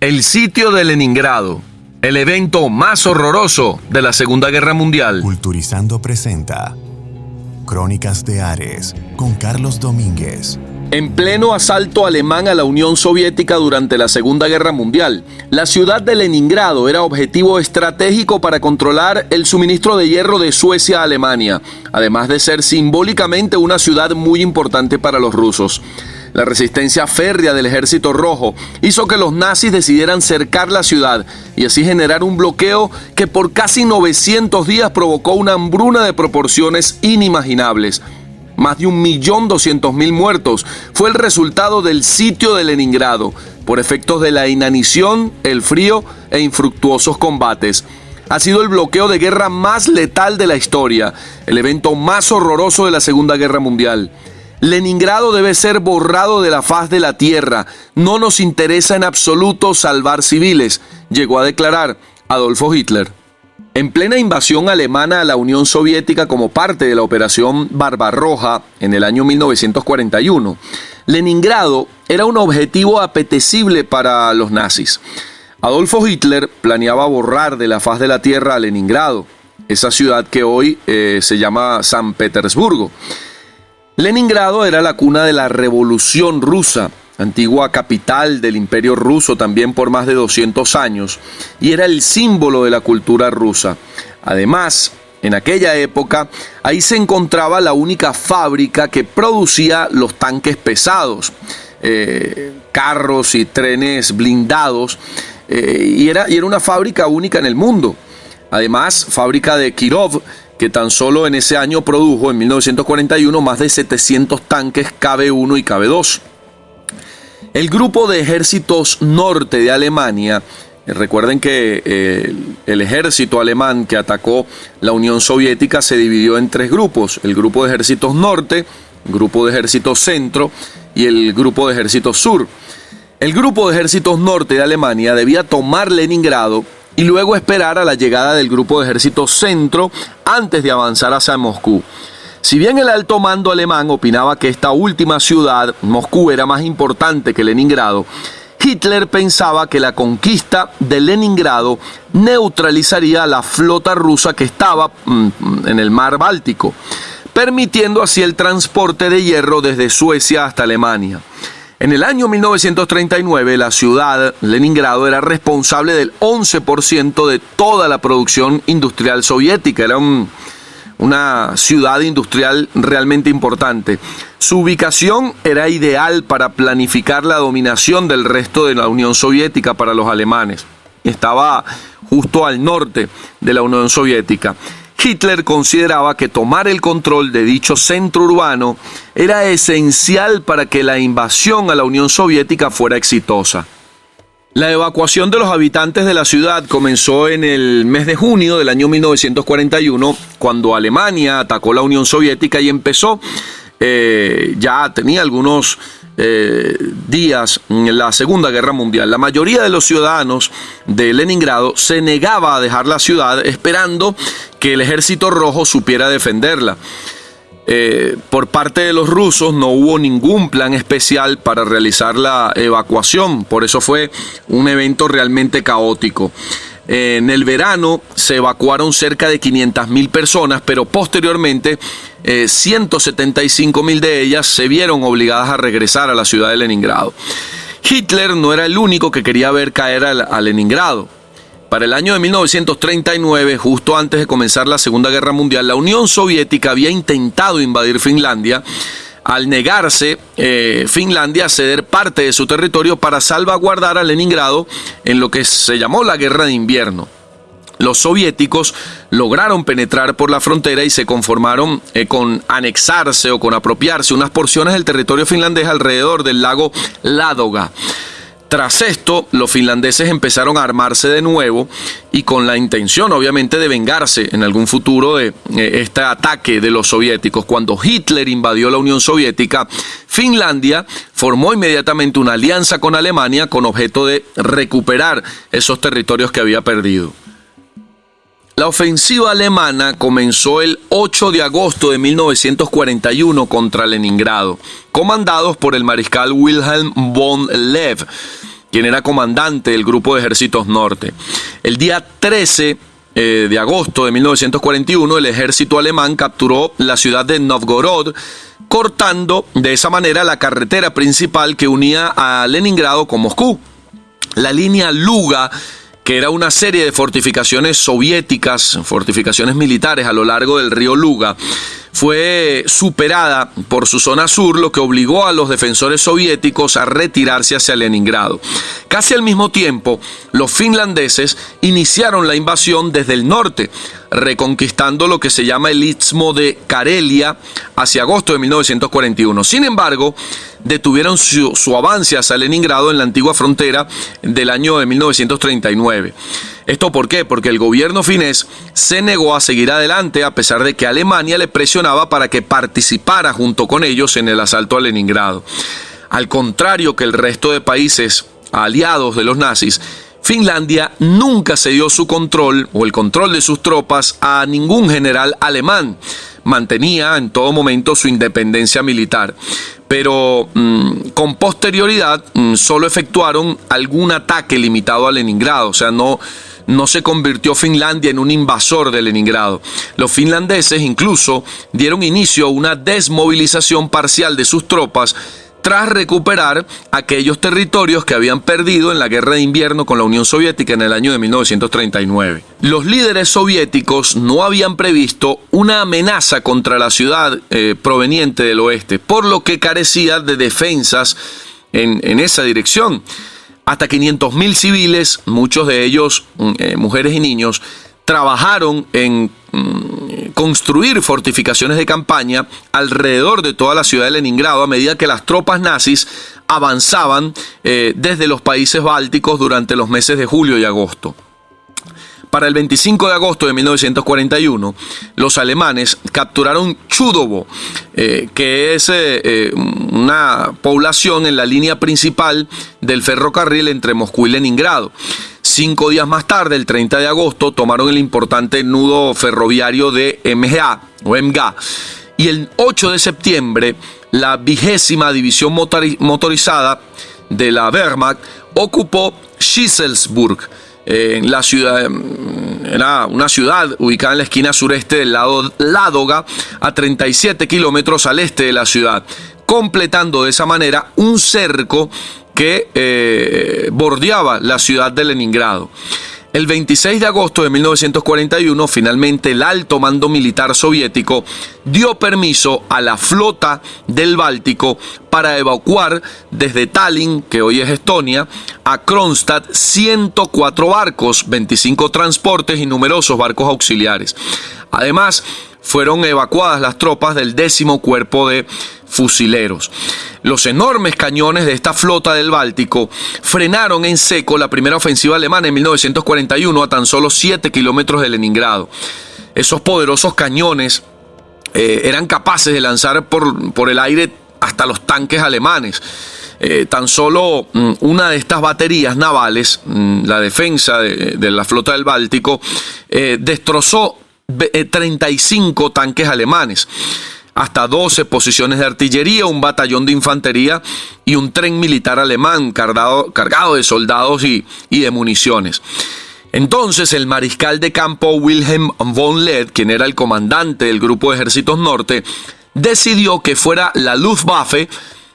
El sitio de Leningrado, el evento más horroroso de la Segunda Guerra Mundial. Culturizando presenta Crónicas de Ares con Carlos Domínguez. En pleno asalto alemán a la Unión Soviética durante la Segunda Guerra Mundial, la ciudad de Leningrado era objetivo estratégico para controlar el suministro de hierro de Suecia a Alemania, además de ser simbólicamente una ciudad muy importante para los rusos. La resistencia férrea del Ejército Rojo hizo que los nazis decidieran cercar la ciudad y así generar un bloqueo que por casi 900 días provocó una hambruna de proporciones inimaginables. Más de 1.200.000 muertos fue el resultado del sitio de Leningrado, por efectos de la inanición, el frío e infructuosos combates. Ha sido el bloqueo de guerra más letal de la historia, el evento más horroroso de la Segunda Guerra Mundial. Leningrado debe ser borrado de la faz de la tierra. No nos interesa en absoluto salvar civiles, llegó a declarar Adolfo Hitler. En plena invasión alemana a la Unión Soviética como parte de la Operación Barbarroja en el año 1941, Leningrado era un objetivo apetecible para los nazis. Adolfo Hitler planeaba borrar de la faz de la tierra a Leningrado, esa ciudad que hoy se llama San Petersburgo. Leningrado era la cuna de la Revolución Rusa, antigua capital del Imperio Ruso también por más de 200 años, y era el símbolo de la cultura rusa. Además, en aquella época, ahí se encontraba la única fábrica que producía los tanques pesados, carros y trenes blindados, y era una fábrica única en el mundo. Además, fábrica de Kirov, que tan solo en ese año produjo, en 1941, más de 700 tanques KB-1 y KB-2. El grupo de ejércitos norte de Alemania, recuerden que el ejército alemán que atacó la Unión Soviética se dividió en tres grupos: el grupo de ejércitos norte, el grupo de ejércitos centro y el grupo de ejércitos sur. El grupo de ejércitos norte de Alemania debía tomar Leningrado y luego esperar a la llegada del grupo de ejércitos centro antes de avanzar hacia Moscú. Si bien el alto mando alemán opinaba que esta última ciudad, Moscú, era más importante que Leningrado, Hitler pensaba que la conquista de Leningrado neutralizaría a la flota rusa que estaba en el mar Báltico, permitiendo así el transporte de hierro desde Suecia hasta Alemania. En el año 1939, la ciudad, Leningrado, era responsable del 11% de toda la producción industrial soviética. Era una ciudad industrial realmente importante. Su ubicación era ideal para planificar la dominación del resto de la Unión Soviética para los alemanes. Estaba justo al norte de la Unión Soviética. Hitler consideraba que tomar el control de dicho centro urbano era esencial para que la invasión a la Unión Soviética fuera exitosa. La evacuación de los habitantes de la ciudad comenzó en el mes de junio del año 1941, cuando Alemania atacó la Unión Soviética y empezó, ya tenía algunos días en la Segunda Guerra Mundial. La mayoría de los ciudadanos de Leningrado se negaba a dejar la ciudad esperando que el Ejército Rojo supiera defenderla. Por parte de los rusos no hubo ningún plan especial para realizar la evacuación, por eso fue un evento realmente caótico. En el verano se evacuaron cerca de 500.000 personas, pero posteriormente 175.000 de ellas se vieron obligadas a regresar a la ciudad de Leningrado. Hitler no era el único que quería ver caer a Leningrado. Para el año de 1939, justo antes de comenzar la Segunda Guerra Mundial, la Unión Soviética había intentado invadir Finlandia, al negarse Finlandia a ceder parte de su territorio para salvaguardar a Leningrado en lo que se llamó la Guerra de Invierno. Los soviéticos lograron penetrar por la frontera y se conformaron con anexarse o con apropiarse unas porciones del territorio finlandés alrededor del lago Ládoga. Tras esto, los finlandeses empezaron a armarse de nuevo y con la intención, obviamente, de vengarse en algún futuro de este ataque de los soviéticos. Cuando Hitler invadió la Unión Soviética, Finlandia formó inmediatamente una alianza con Alemania con objeto de recuperar esos territorios que había perdido. La ofensiva alemana comenzó el 8 de agosto de 1941 contra Leningrado, comandados por el mariscal Wilhelm von Lev. quien era comandante del Grupo de Ejércitos Norte. El día 13 de agosto de 1941, el ejército alemán capturó la ciudad de Novgorod, cortando de esa manera la carretera principal que unía a Leningrado con Moscú. La línea Luga, que era una serie de fortificaciones soviéticas, fortificaciones militares a lo largo del río Luga, fue superada por su zona sur, lo que obligó a los defensores soviéticos a retirarse hacia Leningrado. Casi al mismo tiempo, los finlandeses iniciaron la invasión desde el norte, reconquistando lo que se llama el Istmo de Karelia hacia agosto de 1941. Sin embargo, detuvieron su avance hacia Leningrado en la antigua frontera del año de 1939. ¿Esto por qué? Porque el gobierno finés se negó a seguir adelante a pesar de que Alemania le presionaba para que participara junto con ellos en el asalto a Leningrado. Al contrario que el resto de países aliados de los nazis, Finlandia nunca cedió su control o el control de sus tropas a ningún general alemán. Mantenía en todo momento su independencia militar. Pero con posterioridad solo efectuaron algún ataque limitado a Leningrado. O sea, no se convirtió Finlandia en un invasor de Leningrado. Los finlandeses incluso dieron inicio a una desmovilización parcial de sus tropas tras recuperar aquellos territorios que habían perdido en la guerra de invierno con la Unión Soviética en el año de 1939. Los líderes soviéticos no habían previsto una amenaza contra la ciudad proveniente del oeste, por lo que carecía de defensas en esa dirección. Hasta 500.000 civiles, muchos de ellos mujeres y niños, trabajaron en construir fortificaciones de campaña alrededor de toda la ciudad de Leningrado a medida que las tropas nazis avanzaban desde los países bálticos durante los meses de julio y agosto. Para el 25 de agosto de 1941, los alemanes capturaron Chudovo, que es una población en la línea principal del ferrocarril entre Moscú y Leningrado. 5 días más tarde, el 30 de agosto, tomaron el importante nudo ferroviario de MGA. Y el 8 de septiembre, la 20ª División Motorizada de la Wehrmacht ocupó Schisselsburg. La ciudad era una ciudad ubicada en la esquina sureste del lago Ládoga, a 37 kilómetros al este de la ciudad, completando de esa manera un cerco que bordeaba la ciudad de Leningrado. El 26 de agosto de 1941, finalmente el alto mando militar soviético dio permiso a la flota del Báltico para evacuar desde Tallinn, que hoy es Estonia, a Kronstadt 104 barcos, 25 transportes y numerosos barcos auxiliares. Además, fueron evacuadas las tropas del 10º Cuerpo de Fusileros. Los enormes cañones de esta flota del Báltico frenaron en seco la primera ofensiva alemana en 1941 a tan solo 7 kilómetros de Leningrado. Esos poderosos cañones eran capaces de lanzar por el aire hasta los tanques alemanes. Tan solo una de estas baterías navales, la defensa de la flota del Báltico, destrozó 35 tanques alemanes, hasta 12 posiciones de artillería, un batallón de infantería y un tren militar alemán cargado de soldados y de municiones. Entonces el mariscal de campo Wilhelm von Leth, quien era el comandante del Grupo de Ejércitos Norte, decidió que fuera la Luftwaffe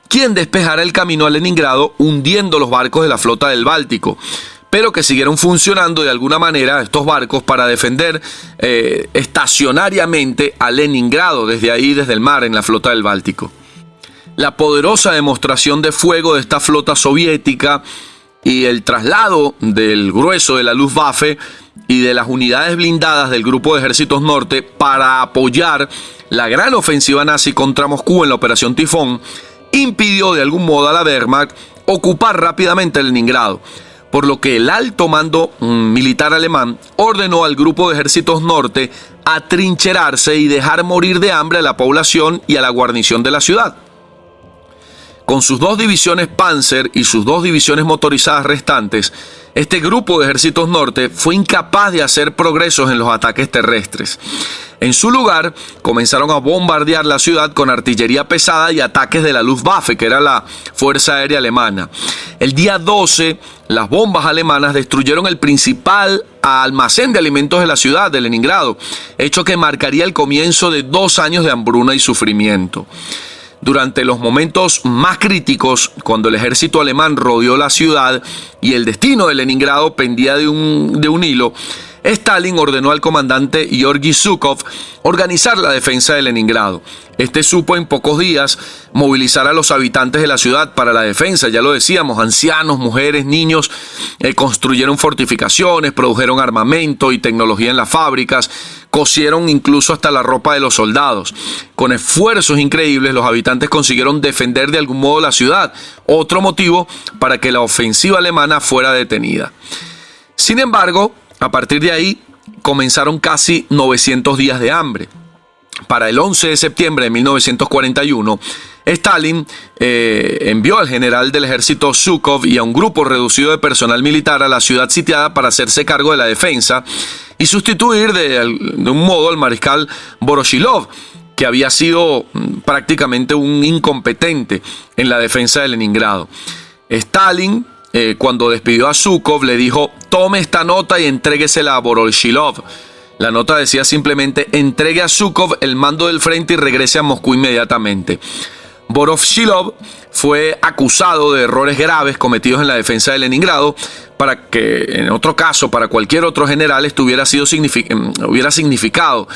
quien despejara el camino a Leningrado, hundiendo los barcos de la flota del Báltico, pero que siguieron funcionando de alguna manera estos barcos para defender estacionariamente a Leningrado desde el mar en la flota del Báltico. La poderosa demostración de fuego de esta flota soviética y el traslado del grueso de la Luftwaffe y de las unidades blindadas del Grupo de Ejércitos Norte para apoyar la gran ofensiva nazi contra Moscú en la Operación Tifón impidió de algún modo a la Wehrmacht ocupar rápidamente Leningrado, por lo que el alto mando militar alemán ordenó al Grupo de Ejércitos Norte atrincherarse y dejar morir de hambre a la población y a la guarnición de la ciudad. Con sus 2 divisiones Panzer y sus 2 divisiones motorizadas restantes, este grupo de ejércitos norte fue incapaz de hacer progresos en los ataques terrestres. En su lugar, comenzaron a bombardear la ciudad con artillería pesada y ataques de la Luftwaffe, que era la Fuerza Aérea Alemana. El día 12, las bombas alemanas destruyeron el principal almacén de alimentos de la ciudad de Leningrado, hecho que marcaría el comienzo de 2 años de hambruna y sufrimiento. Durante los momentos más críticos, cuando el ejército alemán rodeó la ciudad y el destino de Leningrado pendía de un hilo, Stalin ordenó al comandante Georgy Zhukov organizar la defensa de Leningrado. Este supo en pocos días movilizar a los habitantes de la ciudad para la defensa, ya lo decíamos, ancianos, mujeres, niños, construyeron fortificaciones, produjeron armamento y tecnología en las fábricas, cosieron incluso hasta la ropa de los soldados. Con esfuerzos increíbles, los habitantes consiguieron defender de algún modo la ciudad, otro motivo para que la ofensiva alemana fuera detenida. Sin embargo, a partir de ahí comenzaron casi 900 días de hambre. Para el 11 de septiembre de 1941, Stalin envió al general del ejército Zhukov y a un grupo reducido de personal militar a la ciudad sitiada para hacerse cargo de la defensa y sustituir de un modo al mariscal Voroshilov, que había sido prácticamente un incompetente en la defensa de Leningrado. Stalin, cuando despidió a Zhukov, le dijo: tome esta nota y entréguesela a Voroshilov. La nota decía simplemente: entregue a Zhukov el mando del frente y regrese a Moscú inmediatamente. Voroshilov fue acusado de errores graves cometidos en la defensa de Leningrado, para que en otro caso, para cualquier otro general, esto hubiera significado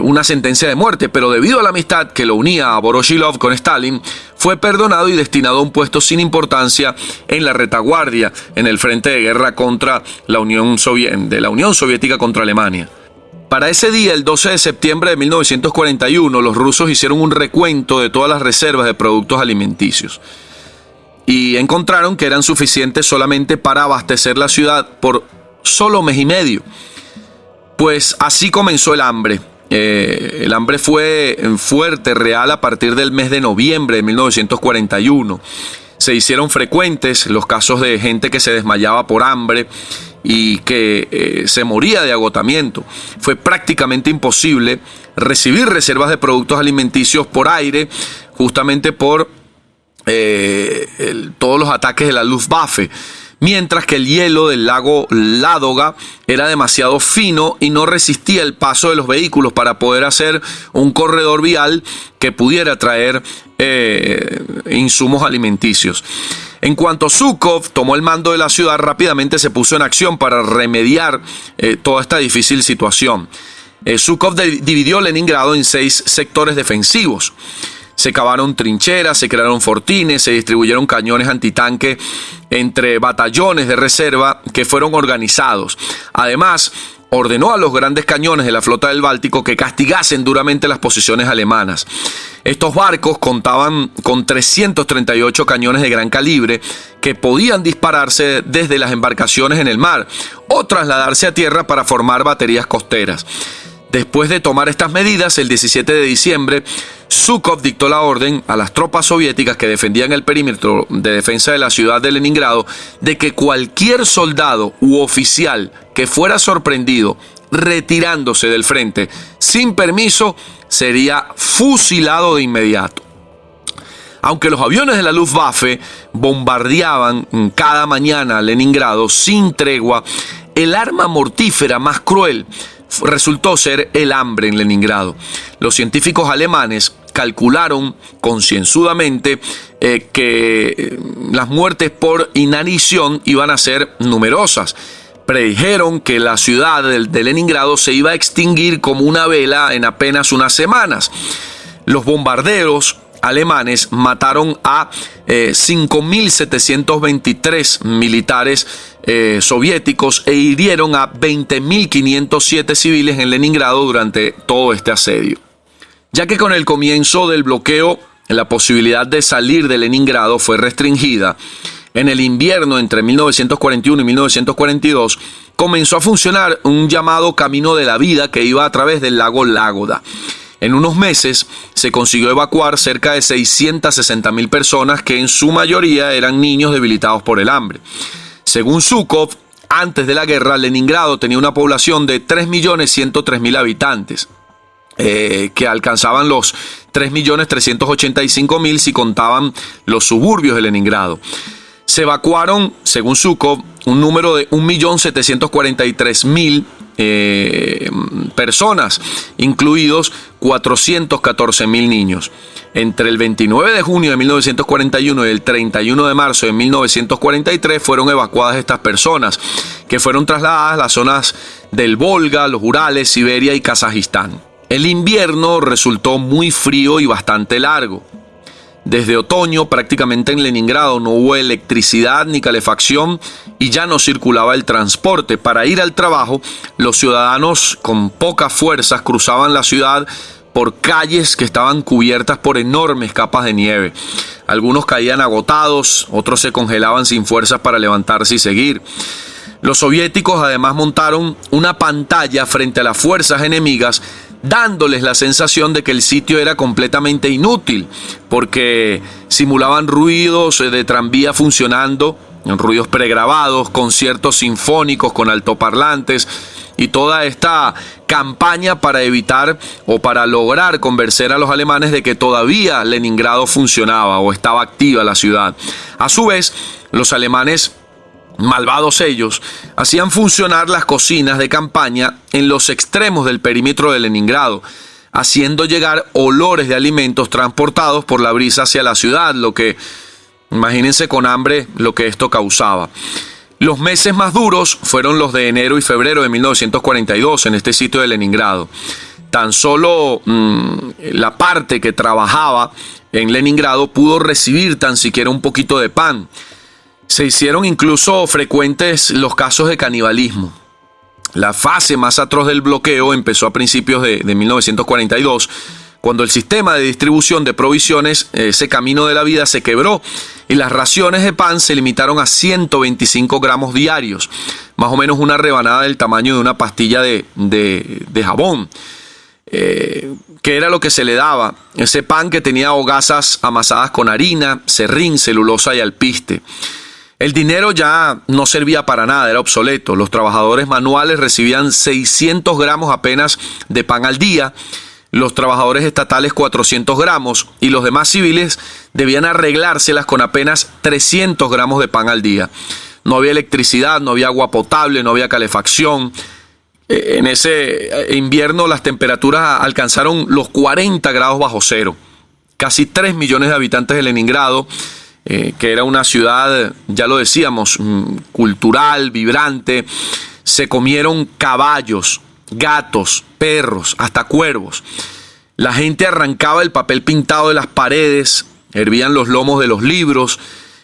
una sentencia de muerte, pero debido a la amistad que lo unía a Voroshilov con Stalin, fue perdonado y destinado a un puesto sin importancia en la retaguardia en el frente de guerra contra la Unión Soviética contra Alemania. Para ese día, el 12 de septiembre de 1941, los rusos hicieron un recuento de todas las reservas de productos alimenticios y encontraron que eran suficientes solamente para abastecer la ciudad por solo mes y medio. Pues así comenzó el hambre. El hambre fue fuerte, real, a partir del mes de noviembre de 1941. Se hicieron frecuentes los casos de gente que se desmayaba por hambre y que se moría de agotamiento. Fue prácticamente imposible recibir reservas de productos alimenticios por aire, justamente por todos los ataques de la Luftwaffe, mientras que el hielo del lago Ládoga era demasiado fino y no resistía el paso de los vehículos para poder hacer un corredor vial que pudiera traer insumos alimenticios. En cuanto Zhukov tomó el mando de la ciudad, rápidamente se puso en acción para remediar toda esta difícil situación. Zhukov dividió Leningrado en 6 sectores defensivos. Se cavaron trincheras, se crearon fortines, se distribuyeron cañones antitanque entre batallones de reserva que fueron organizados. Además, ordenó a los grandes cañones de la flota del Báltico que castigasen duramente las posiciones alemanas. Estos barcos contaban con 338 cañones de gran calibre que podían dispararse desde las embarcaciones en el mar o trasladarse a tierra para formar baterías costeras. Después de tomar estas medidas, el 17 de diciembre, Zhukov dictó la orden a las tropas soviéticas que defendían el perímetro de defensa de la ciudad de Leningrado de que cualquier soldado u oficial que fuera sorprendido retirándose del frente sin permiso sería fusilado de inmediato. Aunque los aviones de la Luftwaffe bombardeaban cada mañana Leningrado sin tregua, el arma mortífera más cruel resultó ser el hambre en Leningrado. Los científicos alemanes calcularon concienzudamente que las muertes por inanición iban a ser numerosas. Predijeron que la ciudad de Leningrado se iba a extinguir como una vela en apenas unas semanas. Los bombarderos alemanes mataron a 5.723 militares soviéticos e hirieron a 20.507 civiles en Leningrado durante todo este asedio. Ya que con el comienzo del bloqueo la posibilidad de salir de Leningrado fue restringida, en el invierno entre 1941 y 1942 comenzó a funcionar un llamado Camino de la Vida que iba a través del lago Ládoga. En unos meses se consiguió evacuar cerca de 660.000 personas que en su mayoría eran niños debilitados por el hambre. Según Zhukov, antes de la guerra, Leningrado tenía una población de 3.103.000 habitantes, que alcanzaban los 3.385.000 si contaban los suburbios de Leningrado. Se evacuaron, según Zhukov, un número de 1.743.000 personas, incluidos 414.000 niños. Entre el 29 de junio de 1941 y el 31 de marzo de 1943 fueron evacuadas estas personas, que fueron trasladadas a las zonas del Volga, los Urales, Siberia y Kazajistán. El invierno resultó muy frío y bastante largo. Desde otoño, prácticamente en Leningrado no hubo electricidad ni calefacción y ya no circulaba el transporte. Para ir al trabajo, los ciudadanos con pocas fuerzas cruzaban la ciudad por calles que estaban cubiertas por enormes capas de nieve. Algunos caían agotados, otros se congelaban sin fuerzas para levantarse y seguir. Los soviéticos además montaron una pantalla frente a las fuerzas enemigas, dándoles la sensación de que el sitio era completamente inútil, porque simulaban ruidos de tranvía funcionando, ruidos pregrabados, conciertos sinfónicos con altoparlantes y toda esta campaña para evitar o para lograr convencer a los alemanes de que todavía Leningrado funcionaba o estaba activa la ciudad. A su vez, los alemanes, malvados ellos, hacían funcionar las cocinas de campaña en los extremos del perímetro de Leningrado, haciendo llegar olores de alimentos transportados por la brisa hacia la ciudad, lo que, imagínense con hambre, lo que esto causaba. Los meses más duros fueron los de enero y febrero de 1942 en este sitio de Leningrado. Tan solo la parte que trabajaba en Leningrado pudo recibir tan siquiera un poquito de pan. Se hicieron incluso frecuentes los casos de canibalismo. La fase más atroz del bloqueo empezó a principios de 1942, cuando el sistema de distribución de provisiones, ese camino de la vida, se quebró y las raciones de pan se limitaron a 125 gramos diarios, más o menos una rebanada del tamaño de una pastilla de jabón, que era lo que se le daba. Ese pan que tenía hogazas amasadas con harina, serrín, celulosa y alpiste. El dinero ya no servía para nada, era obsoleto. Los trabajadores manuales recibían 600 gramos apenas de pan al día, los trabajadores estatales 400 gramos y los demás civiles debían arreglárselas con apenas 300 gramos de pan al día. No había electricidad, no había agua potable, no había calefacción. En ese invierno las temperaturas alcanzaron los 40 grados bajo cero. Casi 3 millones de habitantes de Leningrado, que era una ciudad, ya lo decíamos, cultural, vibrante, se comieron caballos, gatos, perros, hasta cuervos. La gente arrancaba el papel pintado de las paredes, hervían los lomos de los libros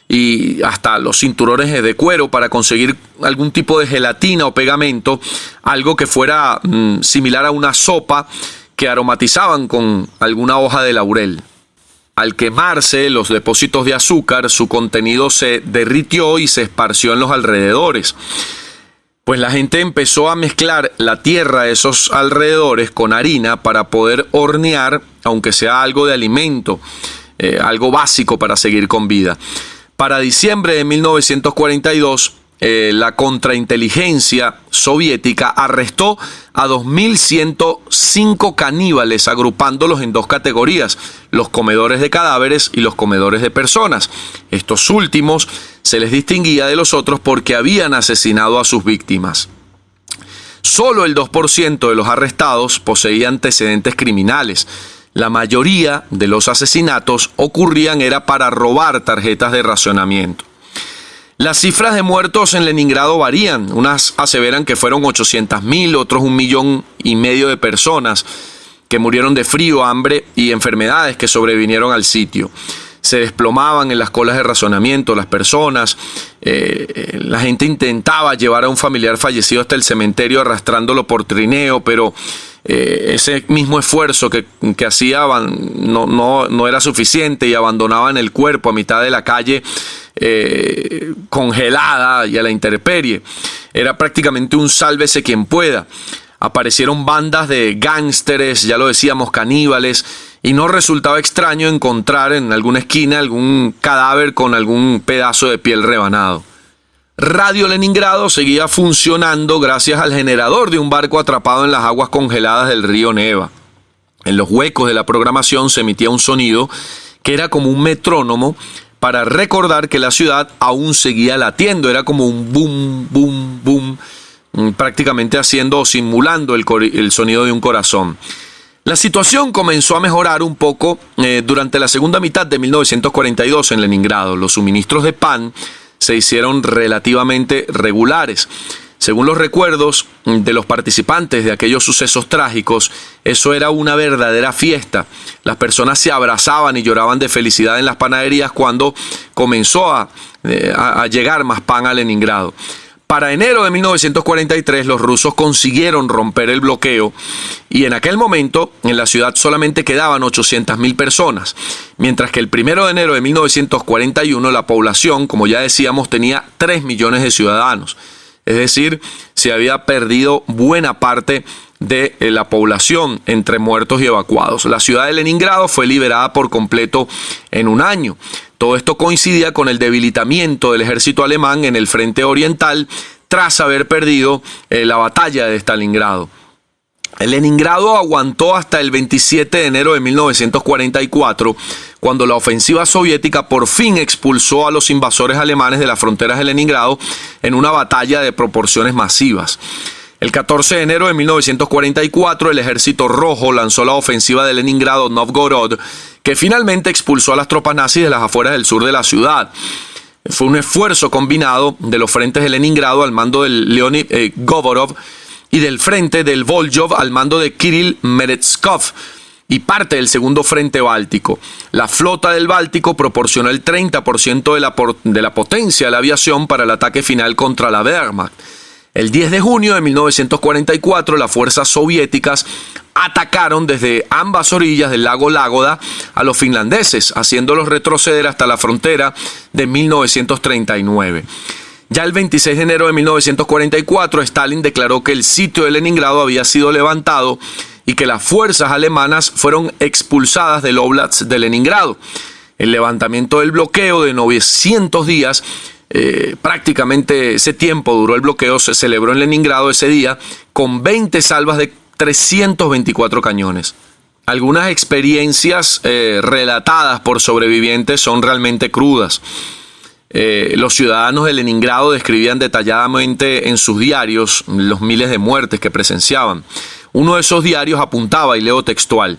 y hasta los cinturones de cuero para conseguir algún tipo de gelatina o pegamento, algo que fuera similar a una sopa que aromatizaban con alguna hoja de laurel. Al quemarse los depósitos de azúcar, su contenido se derritió y se esparció en los alrededores. Pues la gente empezó a mezclar la tierra de esos alrededores con harina para poder hornear, aunque sea algo de alimento, algo básico para seguir con vida. Para diciembre de 1942, la contrainteligencia soviética arrestó a 2.105 caníbales, agrupándolos en dos categorías: los comedores de cadáveres y los comedores de personas. Estos últimos se les distinguía de los otros porque habían asesinado a sus víctimas. Solo el 2% de los arrestados poseía antecedentes criminales. La mayoría de los asesinatos ocurrían era para robar tarjetas de racionamiento. Las cifras de muertos en Leningrado varían. Unas aseveran que fueron 800.000, otros 1,5 millones de personas que murieron de frío, hambre y enfermedades que sobrevinieron al sitio. Se desplomaban en las colas de racionamiento las personas. La gente intentaba llevar a un familiar fallecido hasta el cementerio arrastrándolo por trineo, pero ese mismo esfuerzo que hacían no era suficiente y abandonaban el cuerpo a mitad de la calle, congelada y a la intemperie. Era prácticamente un sálvese quien pueda. Aparecieron bandas de gángsteres, ya lo decíamos, caníbales, y no resultaba extraño encontrar en alguna esquina algún cadáver con algún pedazo de piel rebanado. Radio Leningrado seguía funcionando gracias al generador de un barco atrapado en las aguas congeladas del río Neva. En los huecos de la programación se emitía un sonido que era como un metrónomo para recordar que la ciudad aún seguía latiendo. Era como un boom, boom, boom, prácticamente haciendo o simulando el sonido de un corazón. La situación comenzó a mejorar un poco durante la segunda mitad de 1942 en Leningrado. Los suministros de pan se hicieron relativamente regulares. Según los recuerdos de los participantes de aquellos sucesos trágicos, eso era una verdadera fiesta. Las personas se abrazaban y lloraban de felicidad en las panaderías cuando comenzó a llegar más pan a Leningrado. Para enero de 1943 los rusos consiguieron romper el bloqueo y en aquel momento en la ciudad solamente quedaban 800.000 personas, mientras que el 1 de enero de 1941 la población, como ya decíamos, tenía 3 millones de ciudadanos. Es decir, se había perdido buena parte de la población entre muertos y evacuados. La ciudad de Leningrado fue liberada por completo en un año. Todo esto coincidía con el debilitamiento del ejército alemán en el frente oriental tras haber perdido la batalla de Stalingrado. Leningrado aguantó hasta el 27 de enero de 1944, cuando la ofensiva soviética por fin expulsó a los invasores alemanes de las fronteras de Leningrado en una batalla de proporciones masivas. El 14 de enero de 1944, el Ejército Rojo lanzó la ofensiva de Leningrado-Novgorod, que finalmente expulsó a las tropas nazis de las afueras del sur de la ciudad. Fue un esfuerzo combinado de los frentes de Leningrado al mando de Leonid Govorov y del frente del Voljov al mando de Kirill Meretskov y parte del segundo frente báltico. La flota del Báltico proporcionó el 30% de la potencia de la aviación para el ataque final contra la Wehrmacht. El 10 de junio de 1944, las fuerzas soviéticas atacaron desde ambas orillas del lago Lágoda a los finlandeses, haciéndolos retroceder hasta la frontera de 1939. Ya el 26 de enero de 1944, Stalin declaró que el sitio de Leningrado había sido levantado y que las fuerzas alemanas fueron expulsadas del Oblast de Leningrado. El levantamiento del bloqueo de 900 días, prácticamente ese tiempo duró el bloqueo, se celebró en Leningrado ese día con 20 salvas de 324 cañones. Algunas experiencias relatadas por sobrevivientes son realmente crudas. Los ciudadanos de Leningrado describían detalladamente en sus diarios los miles de muertes que presenciaban. Uno de esos diarios apuntaba, y leo textual: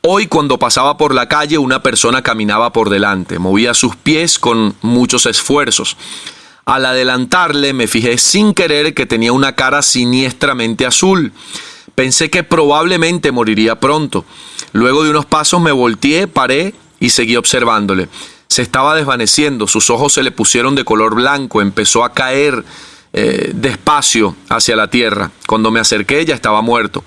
hoy, cuando pasaba por la calle, una persona caminaba por delante, movía sus pies con muchos esfuerzos. Al adelantarle, me fijé sin querer que tenía una cara siniestramente azul. Pensé que probablemente moriría pronto. Luego de unos pasos me volteé, paré y seguí observándole. Se estaba desvaneciendo, sus ojos se le pusieron de color blanco, empezó a caer despacio hacia la tierra. Cuando me acerqué ya estaba muerto.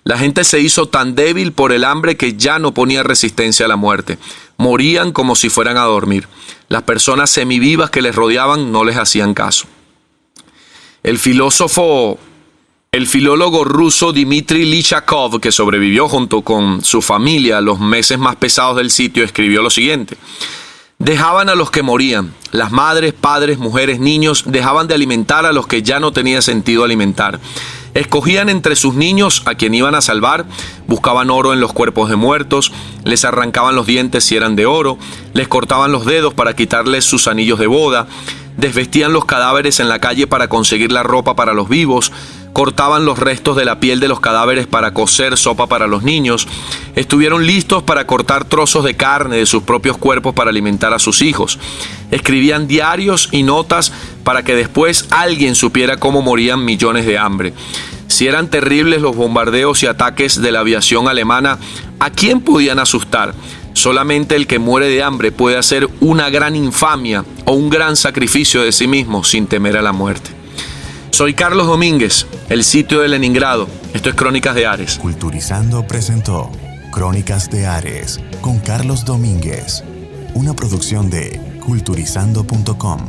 La gente se hizo tan débil por el hambre que ya no ponía resistencia a la muerte. Morían como si fueran a dormir. Las personas semivivas que les rodeaban no les hacían caso. El filólogo ruso Dmitry Lichakov, que sobrevivió junto con su familia los meses más pesados del sitio, escribió lo siguiente: dejaban a los que morían. Las madres, padres, mujeres, niños dejaban de alimentar a los que ya no tenía sentido alimentar. Escogían entre sus niños a quien iban a salvar, buscaban oro en los cuerpos de muertos, les arrancaban los dientes si eran de oro, les cortaban los dedos para quitarles sus anillos de boda, desvestían los cadáveres en la calle para conseguir la ropa para los vivos, cortaban los restos de la piel de los cadáveres para cocer sopa para los niños, estuvieron listos para cortar trozos de carne de sus propios cuerpos para alimentar a sus hijos, escribían diarios y notas para que después alguien supiera cómo morían millones de hambre. Si eran terribles los bombardeos y ataques de la aviación alemana, ¿a quién podían asustar? Solamente el que muere de hambre puede hacer una gran infamia o un gran sacrificio de sí mismo sin temer a la muerte. Soy Carlos Domínguez, el sitio de Leningrado. Esto es Crónicas de Ares. Culturizando presentó Crónicas de Ares con Carlos Domínguez, una producción de culturizando.com.